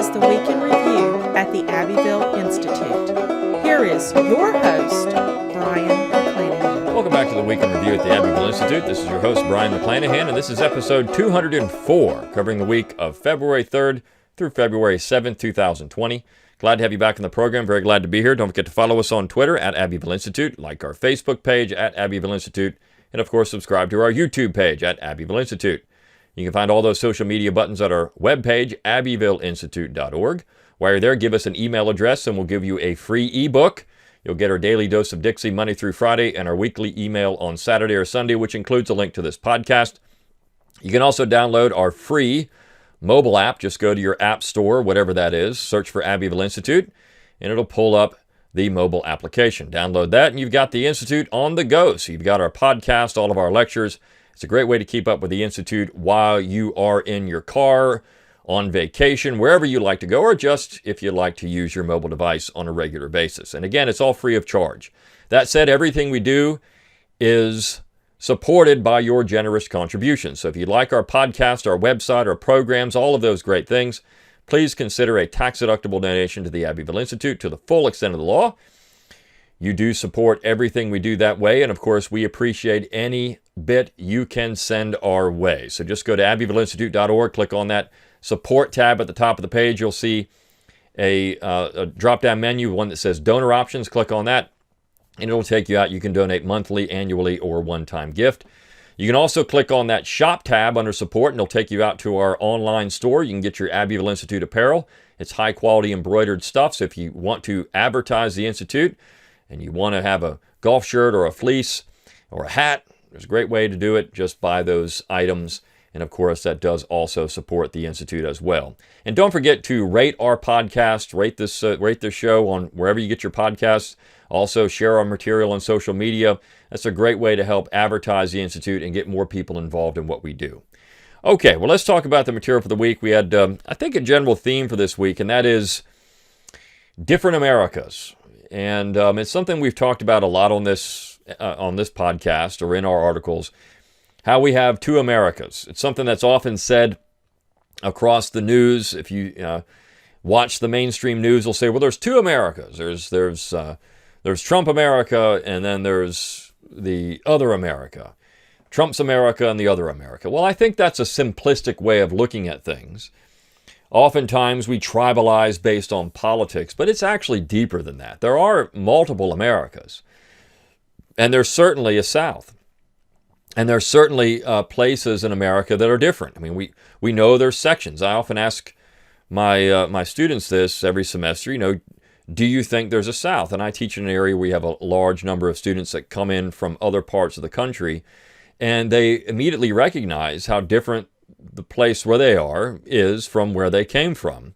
is the Week in Review at the Abbeville Institute. Here is your host, Brian McClanahan. Welcome back to the Week in Review at the Abbeville Institute. This is your host, Brian McClanahan, and this is episode 204, covering the week of February 3rd through February 7th, 2020. Glad to have you back in the program. Very glad to be here. Don't forget to follow us on Twitter at Abbeville Institute, like our Facebook page at Abbeville Institute, and of course, subscribe to our YouTube page at Abbeville Institute. You can find all those social media buttons at our webpage, abbevilleinstitute.org. While you're there, give us an email address and we'll give you a free ebook. You'll get our daily dose of Dixie Monday through Friday and our weekly email on Saturday or Sunday, which includes a link to this podcast. You can also download our free mobile app. Just go to your app store, whatever that is, search for Abbeville Institute, and it'll pull up the mobile application. Download that, and you've got the Institute on the go. So you've got our podcast, all of our lectures. It's a great way to keep up with the Institute while you are in your car, on vacation, wherever you like to go, or just if you like to use your mobile device on a regular basis. And again, it's all free of charge. That said, everything we do is supported by your generous contributions. So if you like our podcast, our website, our programs, all of those great things, please consider a tax-deductible donation to the Abbeville Institute to the full extent of the law. You do support everything we do that way, and of course, we appreciate any bit you can send our way. So just go to abbevilleinstitute.org, click on that support tab at the top of the page. You'll see a drop-down menu, one that says donor options. Click on that, and it'll take you out. You can donate monthly, annually, or one-time gift. You can also click on that shop tab under support, and it'll take you out to our online store. You can get your Abbeville Institute apparel. It's high-quality embroidered stuff, so if you want to advertise the Institute and you want to have a golf shirt or a fleece or a hat, there's a great way to do it. Just buy those items. And of course, that does also support the Institute as well. And don't forget to rate our podcast, rate this show on wherever you get your podcasts. Also, share our material on social media. That's a great way to help advertise the Institute and get more people involved in what we do. Okay, well, let's talk about the material for the week. We had, I think, a general theme for this week, and that is different Americas. And it's something we've talked about a lot on this podcast or in our articles, how we have two Americas. It's something that's often said across the news. If you watch the mainstream news, they'll say, well, there's two Americas. There's Trump America, and then there's the other America. Trump's America and the other America. Well, I think that's a simplistic way of looking at things. Oftentimes we tribalize based on politics, but it's actually deeper than that. There are multiple Americas, and there's certainly a South. And there's certainly places in America that are different. I mean, we know there's sections. I often ask my students this every semester, do you think there's a South? And I teach in an area where we have a large number of students that come in from other parts of the country, and they immediately recognize how different the place where they are is from where they came from.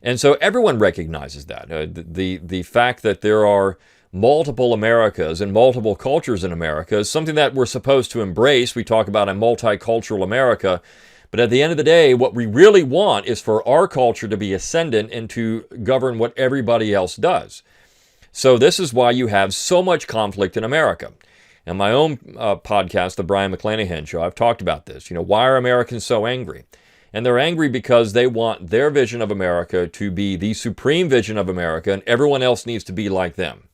And so everyone recognizes that. The fact that there are multiple Americas and multiple cultures in America is something that we're supposed to embrace. We talk about a multicultural America. But at the end of the day, what we really want is for our culture to be ascendant and to govern what everybody else does. So this is why you have so much conflict in America. In my own podcast, The Brian McClanahan Show, I've talked about this. Why are Americans so angry? And they're angry because they want their vision of America to be the supreme vision of America, and everyone else needs to be like them.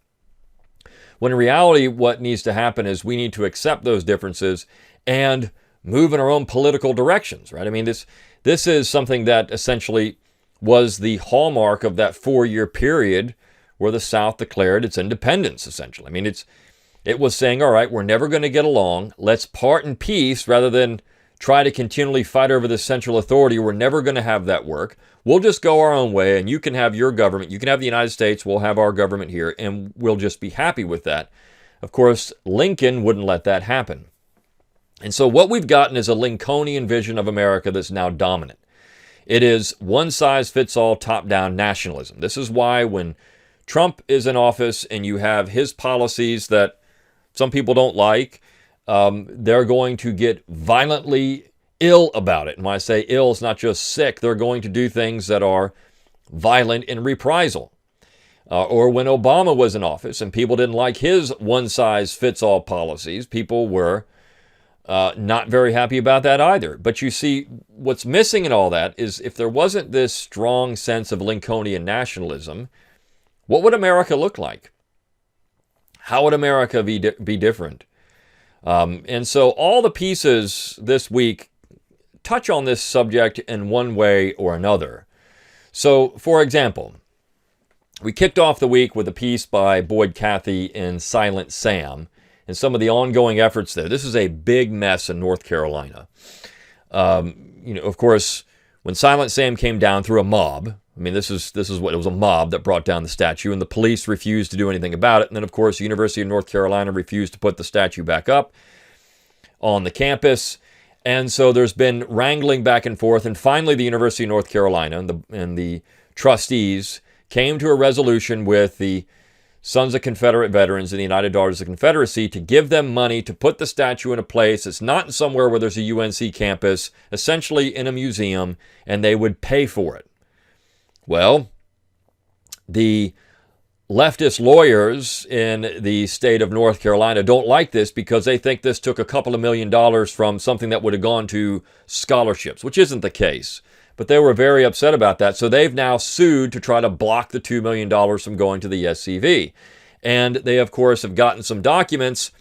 When in reality, what needs to happen is we need to accept those differences and move in our own political directions, right? I mean, this is something that essentially was the hallmark of that 4-year period where the South declared its independence, essentially. I mean, it was saying, all right, we're never going to get along. Let's part in peace rather than try to continually fight over this central authority. We're never going to have that work. We'll just go our own way, and you can have your government. You can have the United States. We'll have our government here, and we'll just be happy with that. Of course, Lincoln wouldn't let that happen. And so what we've gotten is a Lincolnian vision of America that's now dominant. It is one-size-fits-all, top-down nationalism. This is why when Trump is in office and you have his policies that some people don't like, they're going to get violently ill about it. And when I say ill, it's not just sick. They're going to do things that are violent in reprisal. Or when Obama was in office and people didn't like his one-size-fits-all policies, people were Not very happy about that either. But you see, what's missing in all that is if there wasn't this strong sense of Lincolnian nationalism, what would America look like? How would America be different? And so all the pieces this week touch on this subject in one way or another. So, for example, we kicked off the week with a piece by Boyd Cathy in Silent Sam and some of the ongoing efforts there. This is a big mess in North Carolina. Of course, when Silent Sam came down through a mob, I mean, this is what it was, a mob that brought down the statue, and the police refused to do anything about it. And then, of course, the University of North Carolina refused to put the statue back up on the campus. And so there's been wrangling back and forth. And finally, the University of North Carolina and the trustees came to a resolution with the Sons of Confederate Veterans and the United Daughters of the Confederacy to give them money to put the statue in a place that's not somewhere where there's a UNC campus, essentially in a museum, and they would pay for it. Well, the leftist lawyers in the state of North Carolina don't like this because they think this took a couple of $1 million from something that would have gone to scholarships, which isn't the case. But they were very upset about that. So they've now sued to try to block the $2 million from going to the SCV. And they, of course, have gotten some documents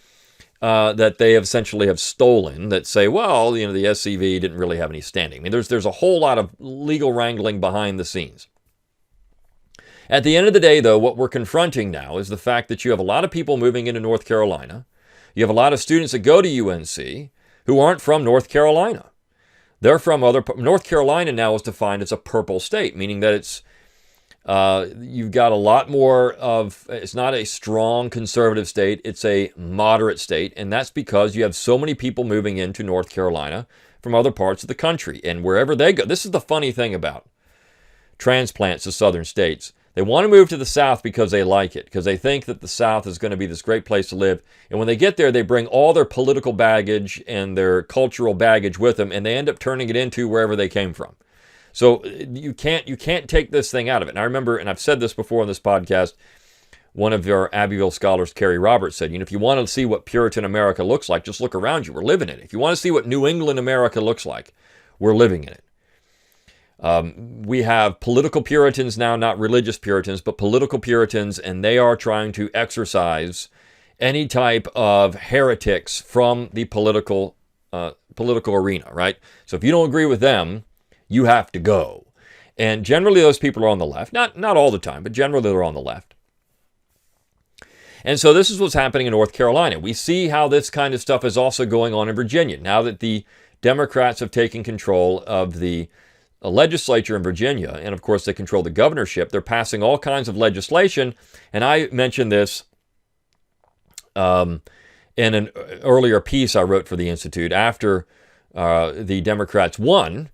that they essentially have stolen that say, well, the SCV didn't really have any standing. I mean, there's a whole lot of legal wrangling behind the scenes. At the end of the day, though, what we're confronting now is the fact that you have a lot of people moving into North Carolina. You have a lot of students that go to UNC who aren't from North Carolina. They're from North Carolina now is defined as a purple state, meaning that it's you've got a lot more of, it's not a strong conservative state, it's a moderate state, and that's because you have so many people moving into North Carolina from other parts of the country, and wherever they go. This is the funny thing about transplants to southern states. They want to move to the South because they like it, because they think that the South is going to be this great place to live. And when they get there, they bring all their political baggage and their cultural baggage with them, and they end up turning it into wherever they came from. So you can't take this thing out of it. And I remember, and I've said this before on this podcast, one of our Abbeville scholars, Kerry Roberts, said, if you want to see what Puritan America looks like, just look around you. We're living in it. If you want to see what New England America looks like, we're living in it. We have political Puritans now, not religious Puritans, but political Puritans, and they are trying to exorcise any type of heretics from the political arena, right? So if you don't agree with them, you have to go. And generally those people are on the left. Not all the time, but generally they're on the left. And so this is what's happening in North Carolina. We see how this kind of stuff is also going on in Virginia. Now that the Democrats have taken control of the legislature in Virginia, and of course they control the governorship, they're passing all kinds of legislation. And I mentioned this in an earlier piece I wrote for the Institute after the Democrats won.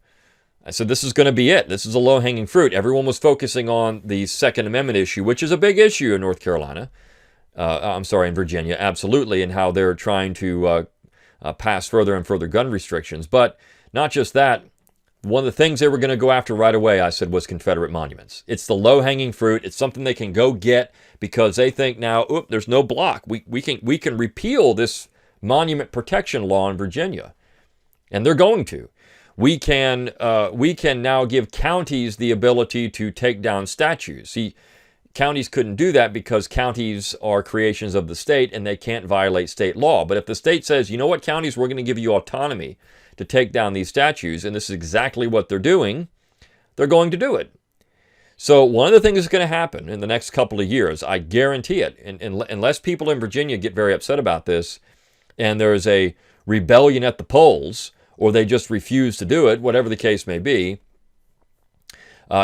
I said, this is going to be it. This is a low-hanging fruit. Everyone was focusing on the Second Amendment issue, which is a big issue in North Carolina. In Virginia, absolutely, and how they're trying to pass further and further gun restrictions. But not just that, one of the things they were going to go after right away, I said, was Confederate monuments. It's the low-hanging fruit. It's something they can go get because they think now, there's no block. We can repeal this monument protection law in Virginia, and they're going to. We can now give counties the ability to take down statues. See, counties couldn't do that because counties are creations of the state and they can't violate state law. But if the state says, you know what, counties, we're going to give you autonomy to take down these statues, and this is exactly what they're doing, they're going to do it. So one of the things that's going to happen in the next couple of years, I guarantee it, and unless people in Virginia get very upset about this, and there's a rebellion at the polls, or they just refuse to do it, whatever the case may be,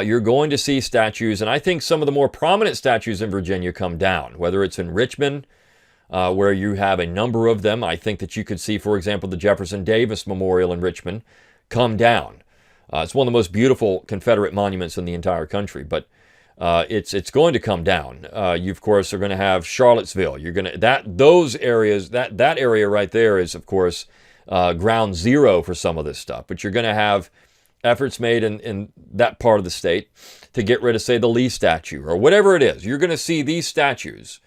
you're going to see statues, and I think some of the more prominent statues in Virginia come down, whether it's in Richmond, where you have a number of them. I think that you could see, for example, the Jefferson Davis Memorial in Richmond come down. It's one of the most beautiful Confederate monuments in the entire country, but it's going to come down. You, of course, are going to have Charlottesville. You're going to those areas. That area right there is, of course, ground zero for some of this stuff. But you're going to have efforts made in that part of the state to get rid of, say, the Lee statue or whatever it is. You're going to see these statues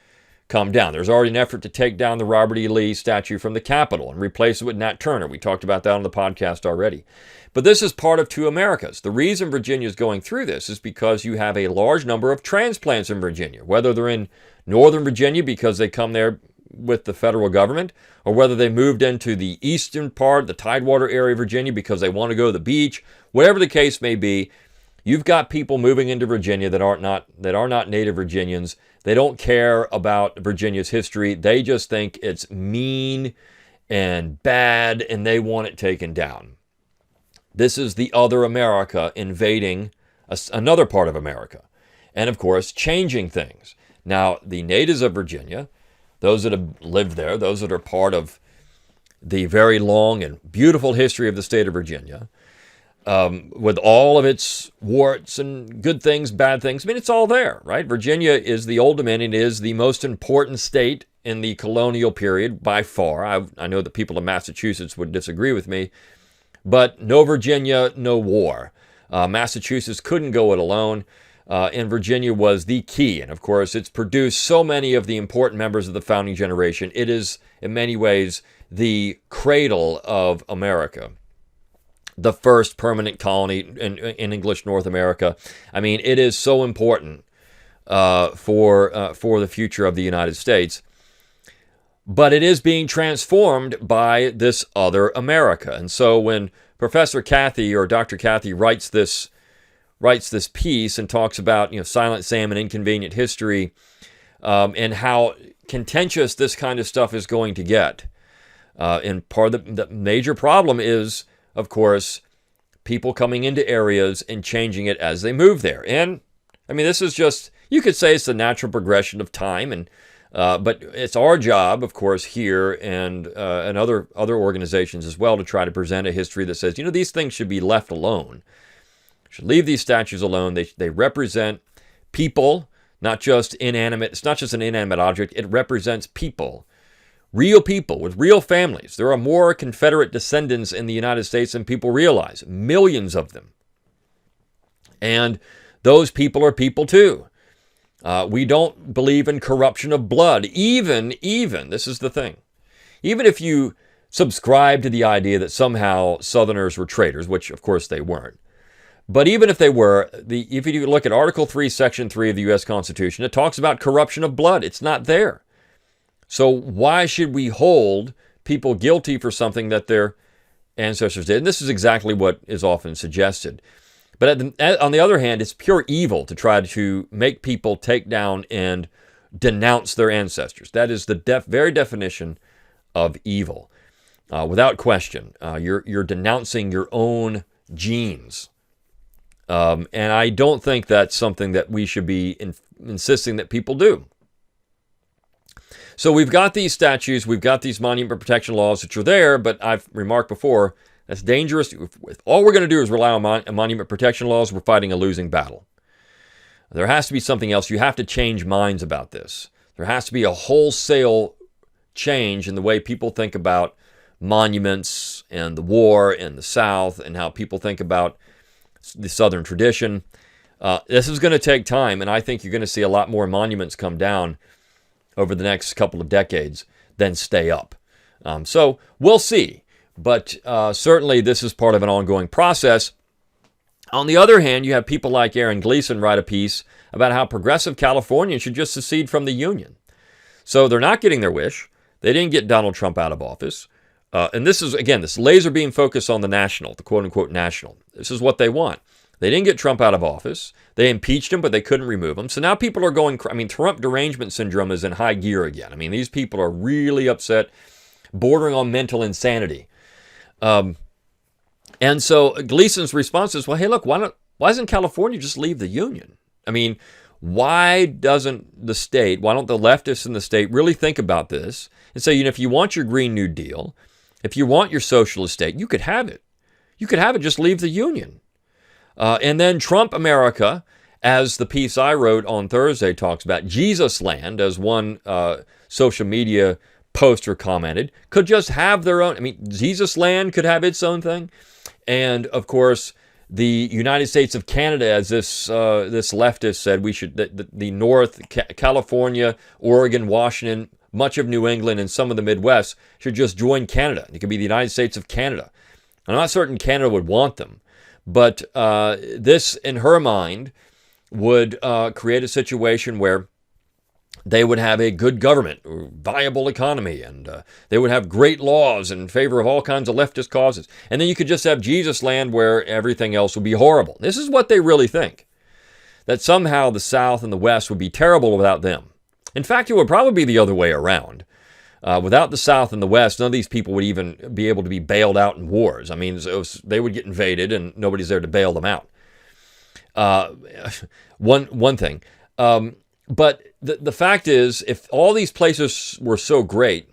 come down. There's already an effort to take down the Robert E. Lee statue from the Capitol and replace it with Nat Turner. We talked about that on the podcast already. But this is part of two Americas. The reason Virginia is going through this is because you have a large number of transplants in Virginia, whether they're in Northern Virginia because they come there with the federal government, or whether they moved into the eastern part, the Tidewater area of Virginia because they want to go to the beach. Whatever the case may be, you've got people moving into Virginia that are not native Virginians. They don't care about Virginia's history. They just think it's mean and bad, and they want it taken down. This is the other America invading another part of America, and of course, changing things. Now, the natives of Virginia, those that have lived there, those that are part of the very long and beautiful history of the state of Virginia, with all of its warts and good things, bad things. I mean, it's all there, right? Virginia is the Old Dominion, is the most important state in the colonial period by far. I know that people in Massachusetts would disagree with me, but no Virginia, no war. Massachusetts couldn't go it alone, and Virginia was the key. And of course, it's produced so many of the important members of the founding generation. It is, in many ways, the cradle of America. The first permanent colony in English North America. I mean, it is so important for the future of the United States. But it is being transformed by this other America. And so when Professor Cathy or Dr. Cathy writes this piece and talks about, Silent Sam and Inconvenient History, and how contentious this kind of stuff is going to get. And part of the major problem is, of course, people coming into areas and changing it as they move there. And, I mean, this is just, you could say it's the natural progression of time, and but it's our job, of course, here and other organizations as well, to try to present a history that says, these things should be left alone. Should leave these statues alone. They represent people, not just inanimate. It's not just an inanimate object. It represents people. Real people with real families. There are more Confederate descendants in the United States than people realize. Millions of them. And those people are people too. We don't believe in corruption of blood. Even, this is the thing. Even if you subscribe to the idea that somehow Southerners were traitors, which of course they weren't. But even if they were, if you look at Article 3, Section 3 of the U.S. Constitution, it talks about corruption of blood. It's not there. So why should we hold people guilty for something that their ancestors did? And this is exactly what is often suggested. But on the other hand, it's pure evil to try to make people take down and denounce their ancestors. That is the very definition of evil. Without question, you're denouncing your own genes. And I don't think that's something that we should be insisting that people do. So we've got these statues, we've got these monument protection laws which are there, but I've remarked before, that's dangerous. If all we're going to do is rely on monument protection laws, we're fighting a losing battle. There has to be something else. You have to change minds about this. There has to be a wholesale change in the way people think about monuments and the war and the South and how people think about the Southern tradition. This is going to take time, and I think you're going to see a lot more monuments come down over the next couple of decades than stay up. So we'll see. But certainly this is part of an ongoing process. On the other hand, you have people like Aaron Gleason write a piece about how progressive Californians should just secede from the Union. So they're not getting their wish. They didn't get Donald Trump out of office. And this is, again, this laser beam focus on the national, the quote-unquote national. This is what they want. They didn't get Trump out of office. They impeached him, but they couldn't remove him. So now people are going, Trump derangement syndrome is in high gear again. These people are really upset, bordering on mental insanity. And so Gleason's response is, well, hey, look, why doesn't California just leave the Union? Why doesn't the state, why don't the leftists in the state really think about this and say, if you want your Green New Deal, if you want your socialist state, you could have it. You could have it, just leave the Union. And then Trump America, as the piece I wrote on Thursday talks about, Jesus Land, as one social media poster commented, could just have their own. Jesus Land could have its own thing. And of course, the United States of Canada, as this leftist said, we should the North, California, Oregon, Washington, much of New England, and some of the Midwest should just join Canada. It could be the United States of Canada. I'm not certain Canada would want them, but this, in her mind, would create a situation where they would have a good government, viable economy, and they would have great laws in favor of all kinds of leftist causes. And then you could just have Jesus land where everything else would be horrible. This is what they really think, that somehow the South and the West would be terrible without them. In fact, it would probably be the other way around. Without the South and the West, none of these people would even be able to be bailed out in wars. I mean, they would get invaded and nobody's there to bail them out. One thing. But the fact is, if all these places were so great,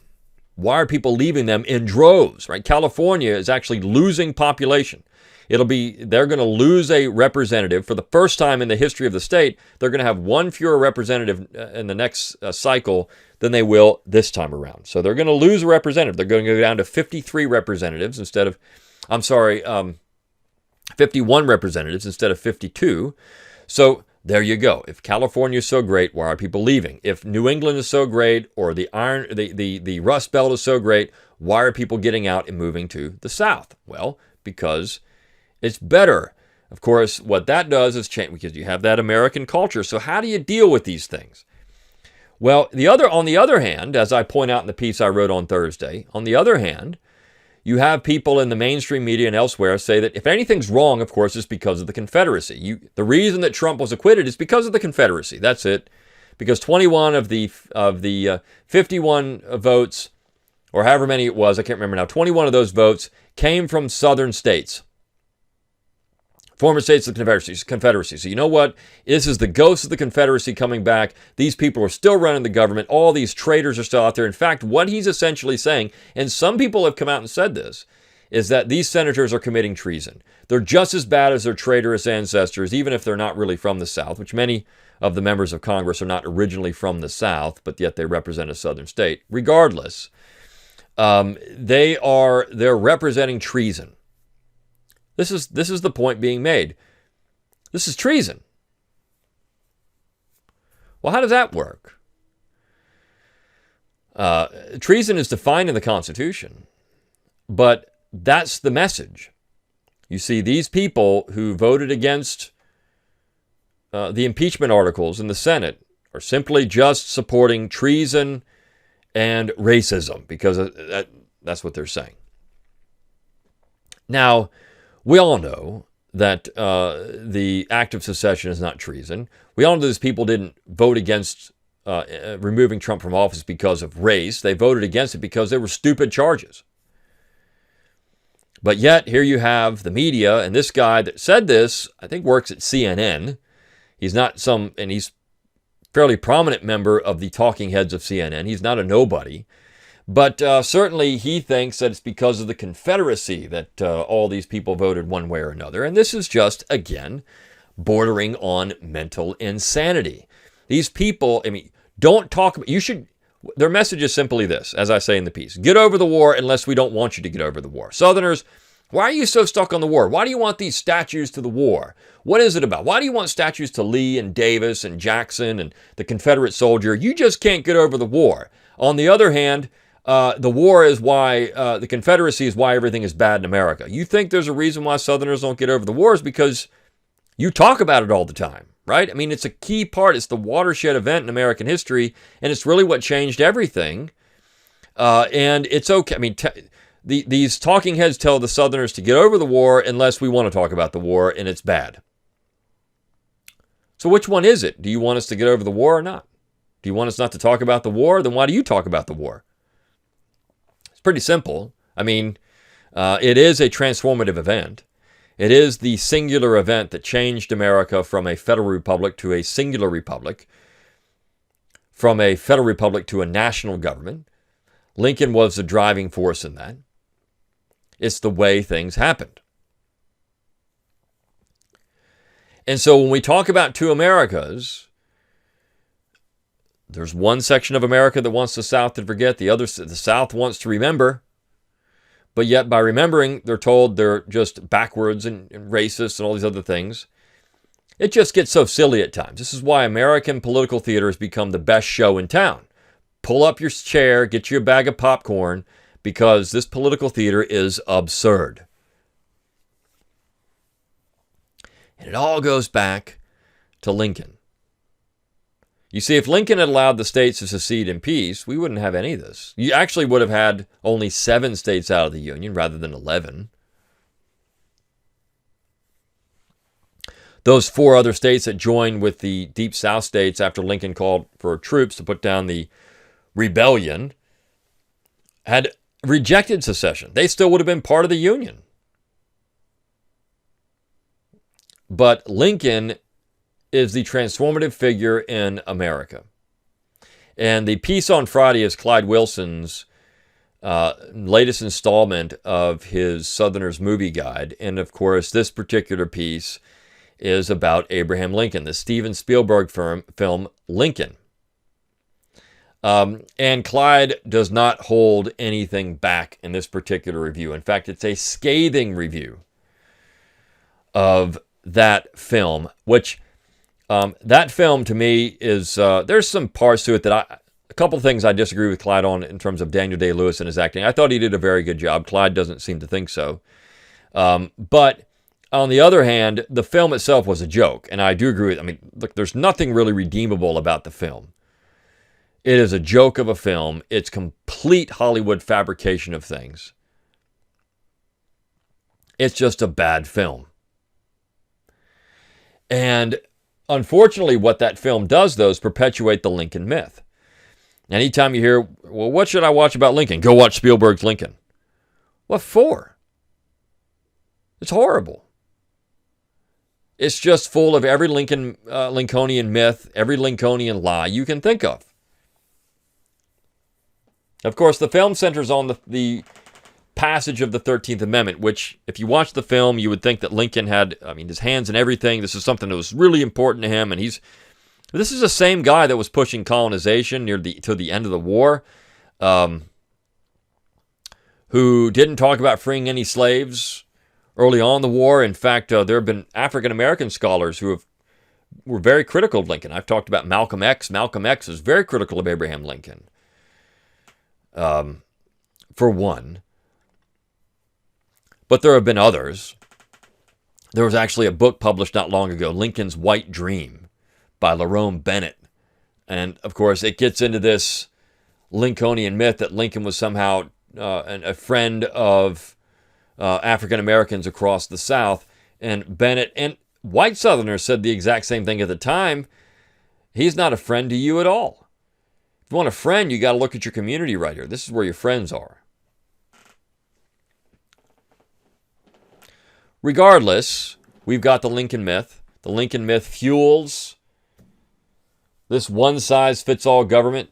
why are people leaving them in droves, right? California is actually losing population. They're going to lose a representative for the first time in the history of the state. They're going to have one fewer representative in the next cycle than they will this time around. So they're going to lose a representative. They're going to go down to 53 representatives instead of, 51 representatives instead of 52. So there you go. If California is so great, why are people leaving? If New England is so great, or the Rust Belt is so great, why are people getting out and moving to the South? Well, because it's better. Of course, what that does is change, because you have that American culture. So how do you deal with these things? Well, on the other hand, as I point out in the piece I wrote on Thursday, on the other hand, you have people in the mainstream media and elsewhere say that if anything's wrong, of course, it's because of the Confederacy. The reason that Trump was acquitted is because of the Confederacy. That's it. Because 21 of the 51 votes, or however many it was, I can't remember now, 21 of those votes came from southern states. Former states of the Confederacy. So you know what? This is the ghost of the Confederacy coming back. These people are still running the government. All these traitors are still out there. In fact, what he's essentially saying, and some people have come out and said this, is that these senators are committing treason. They're just as bad as their traitorous ancestors, even if they're not really from the South, which many of the members of Congress are not originally from the South, but yet they represent a southern state. Regardless, they're representing treason. This is the point being made. This is treason. Well, how does that work? Treason is defined in the Constitution, but that's the message. You see, these people who voted against the impeachment articles in the Senate are simply just supporting treason and racism, because that's what they're saying. Now, we all know that the act of secession is not treason. We all know these people didn't vote against removing Trump from office because of race. They voted against it because they were stupid charges. But yet, here you have the media, and this guy that said this, I think works at CNN. He's a fairly prominent member of the talking heads of CNN. He's not a nobody. But certainly he thinks that it's because of the Confederacy that all these people voted one way or another. And this is just, again, bordering on mental insanity. These people, don't talk about, their message is simply this, as I say in the piece: get over the war unless we don't want you to get over the war. Southerners, why are you so stuck on the war? Why do you want these statues to the war? What is it about? Why do you want statues to Lee and Davis and Jackson and the Confederate soldier? You just can't get over the war. On the other hand, the war is why, the Confederacy is why everything is bad in America. You think there's a reason why Southerners don't get over the war is because you talk about it all the time, right? It's a key part. It's the watershed event in American history, and it's really what changed everything. And it's okay. These talking heads tell the Southerners to get over the war unless we want to talk about the war, and it's bad. So which one is it? Do you want us to get over the war or not? Do you want us not to talk about the war? Then why do you talk about the war? It's pretty simple. It is a transformative event. It is the singular event that changed America from a federal republic to a singular republic, from a federal republic to a national government. Lincoln was the driving force in that. It's the way things happened. And so when we talk about two Americas, there's one section of America that wants the South to forget. The South wants to remember. But yet, by remembering, they're told they're just backwards and racist and all these other things. It just gets so silly at times. This is why American political theater has become the best show in town. Pull up your chair, get you a bag of popcorn, because this political theater is absurd. And it all goes back to Lincoln. You see, if Lincoln had allowed the states to secede in peace, we wouldn't have any of this. You actually would have had only 7 states out of the Union rather than 11. Those 4 other states that joined with the Deep South states after Lincoln called for troops to put down the rebellion had rejected secession. They still would have been part of the Union. But Lincoln is the transformative figure in America. And the piece on Friday is Clyde Wilson's latest installment of his Southerners Movie Guide. And of course, this particular piece is about Abraham Lincoln, the Steven Spielberg film Lincoln. And Clyde does not hold anything back in this particular review. In fact, it's a scathing review of that film, which that film to me is, there's some parts to it that a couple of things I disagree with Clyde on in terms of Daniel Day-Lewis and his acting. I thought he did a very good job. Clyde doesn't seem to think so. But on the other hand, the film itself was a joke. And I do agree with, look, there's nothing really redeemable about the film. It is a joke of a film. It's complete Hollywood fabrication of things. It's just a bad film. And unfortunately, what that film does, though, is perpetuate the Lincoln myth. Anytime you hear, well, what should I watch about Lincoln? Go watch Spielberg's Lincoln. What for? It's horrible. It's just full of every Lincolnian myth, every Lincolnian lie you can think of. Of course, the film centers on the passage of the 13th Amendment, which, if you watch the film, you would think that Lincoln had, his hands in everything. This is something that was really important to him, and this is the same guy that was pushing colonization to the end of the war, who didn't talk about freeing any slaves early on in the war. In fact, there have been African-American scholars who were very critical of Lincoln. I've talked about Malcolm X. Malcolm X is very critical of Abraham Lincoln, for one. But there have been others. There was actually a book published not long ago, Lincoln's White Dream, by Lerone Bennett. And, of course, it gets into this Lincolnian myth that Lincoln was somehow a friend of African Americans across the South. And Bennett and white Southerners said the exact same thing at the time. He's not a friend to you at all. If you want a friend, you got to look at your community right here. This is where your friends are. Regardless, we've got the Lincoln myth. The Lincoln myth fuels this one-size-fits-all government.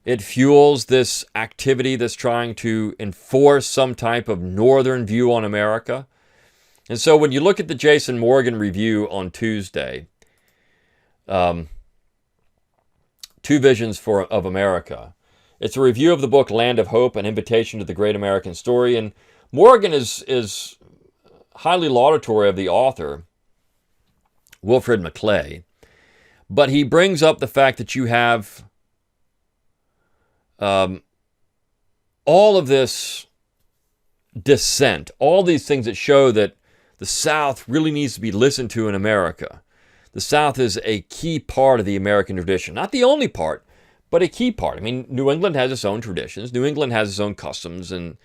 It fuels this activity that's trying to enforce some type of northern view on America. And so when you look at the Jason Morgan review on Tuesday, Two Visions of America, it's a review of the book Land of Hope, An Invitation to the Great American Story. And Morgan is highly laudatory of the author, Wilfred McClay. But he brings up the fact that you have all of this dissent, all these things that show that the South really needs to be listened to in America. The South is a key part of the American tradition. Not the only part, but a key part. New England has its own traditions. New England has its own customs and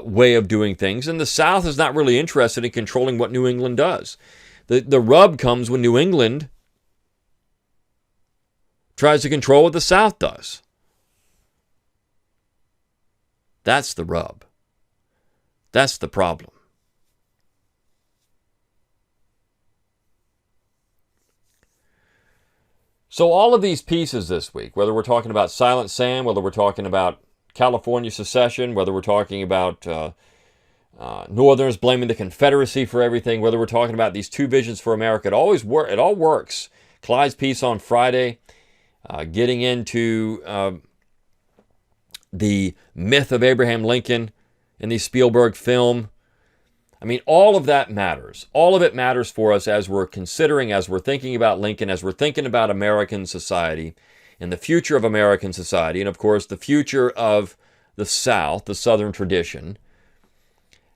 way of doing things. And the South is not really interested in controlling what New England does. The rub comes when New England tries to control what the South does. That's the rub. That's the problem. So all of these pieces this week, whether we're talking about Silent Sam, whether we're talking about California secession, whether we're talking about Northerners blaming the Confederacy for everything, whether we're talking about these two visions for America, it all works. Clyde's piece on Friday, getting into the myth of Abraham Lincoln in the Spielberg film. I mean, all of that matters. All of it matters for us as we're considering, as we're thinking about Lincoln, as we're thinking about American society and the future of American society, and of course, the future of the South, the Southern tradition.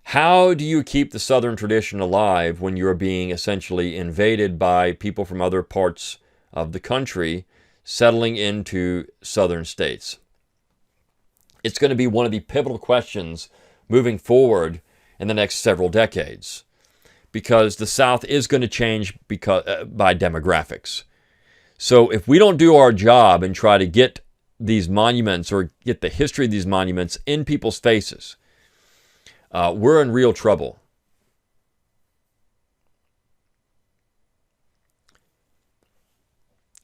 How do you keep the Southern tradition alive when you're being essentially invaded by people from other parts of the country settling into Southern states? It's going to be one of the pivotal questions moving forward in the next several decades, because the South is going to change by demographics. So if we don't do our job and try to get these monuments or get the history of these monuments in people's faces, we're in real trouble.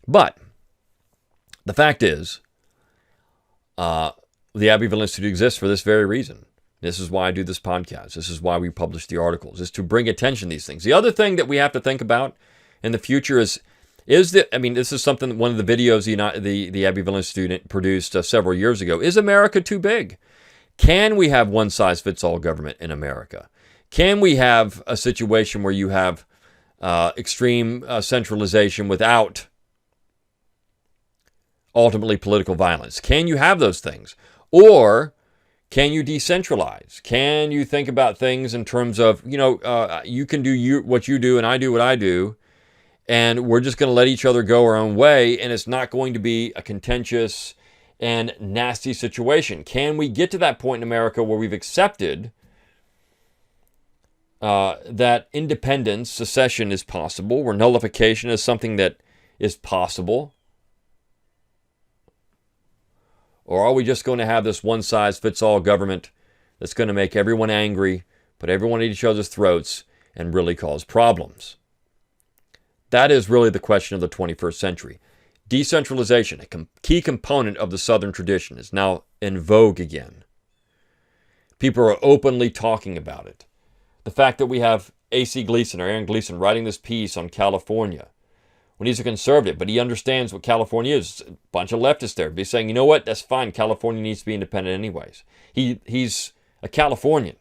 But the fact is, the Abbeville Institute exists for this very reason. This is why I do this podcast. This is why we publish the articles, is to bring attention to these things. The other thing that we have to think about in the future is that, I mean, this is something, one of the videos the Abbeville Institute produced several years ago. Is America too big? Can we have one-size-fits-all government in America? Can we have a situation where you have extreme centralization without ultimately political violence? Can you have those things? Or can you decentralize? Can you think about things in terms of, you can do what you do and I do what I do, and we're just going to let each other go our own way, and it's not going to be a contentious and nasty situation? Can we get to that point in America where we've accepted that independence, secession is possible, where nullification is something that is possible? Or are we just going to have this one-size-fits-all government that's going to make everyone angry, put everyone at each other's throats, and really cause problems? That is really the question of the 21st century. Decentralization, a key component of the Southern tradition, is now in vogue again. People are openly talking about it. The fact that we have A.C. Gleason, or Aaron Gleason, writing this piece on California, when he's a conservative, but he understands what California is. A bunch of leftists there be saying, you know what, that's fine. California needs to be independent anyways. He's a Californian.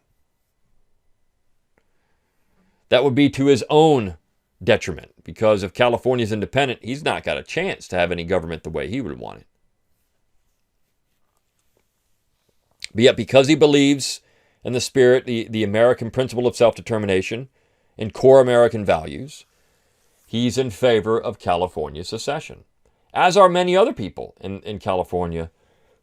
That would be to his own detriment, because if California's independent, he's not got a chance to have any government the way he would want it. But yet, because he believes in the spirit, the American principle of self-determination and core American values, he's in favor of California secession, as are many other people in California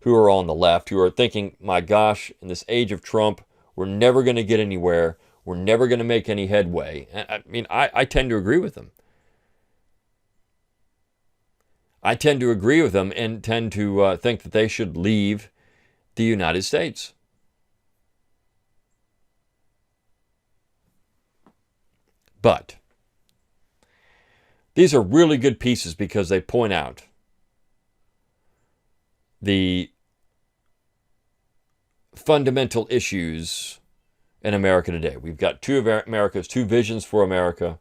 who are on the left, who are thinking, my gosh, in this age of Trump, we're never going to get anywhere. We're never going to make any headway. I mean, I tend to agree with them. I tend to agree with them and tend to think that they should leave the United States. But these are really good pieces because they point out the fundamental issues in America today. We've got two of America's two visions for America.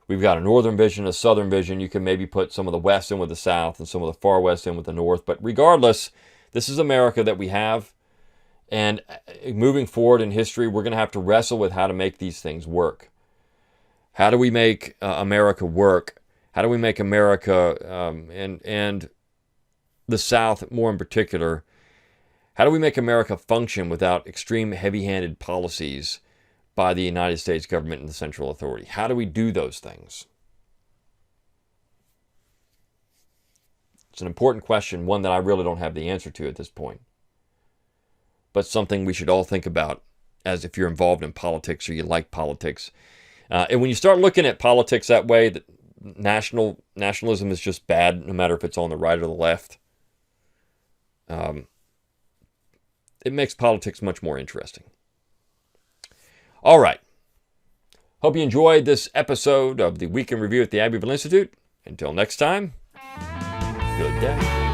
We've got a northern vision, a southern vision. You can maybe put some of the west in with the south and some of the far west in with the north. But regardless, this is America that we have. And moving forward in history, we're going to have to wrestle with how to make these things work. How do we make America work? How do we make America and the South more in particular, how do we make America function without extreme heavy-handed policies by the United States government and the central authority? How do we do those things? It's an important question, one that I really don't have the answer to at this point, but something we should all think about as if you're involved in politics or you like politics. And when you start looking at politics that way, that nationalism is just bad, no matter if it's on the right or the left. It makes politics much more interesting. All right. Hope you enjoyed this episode of the Week in Review at the Abbeville Institute. Until next time, good day.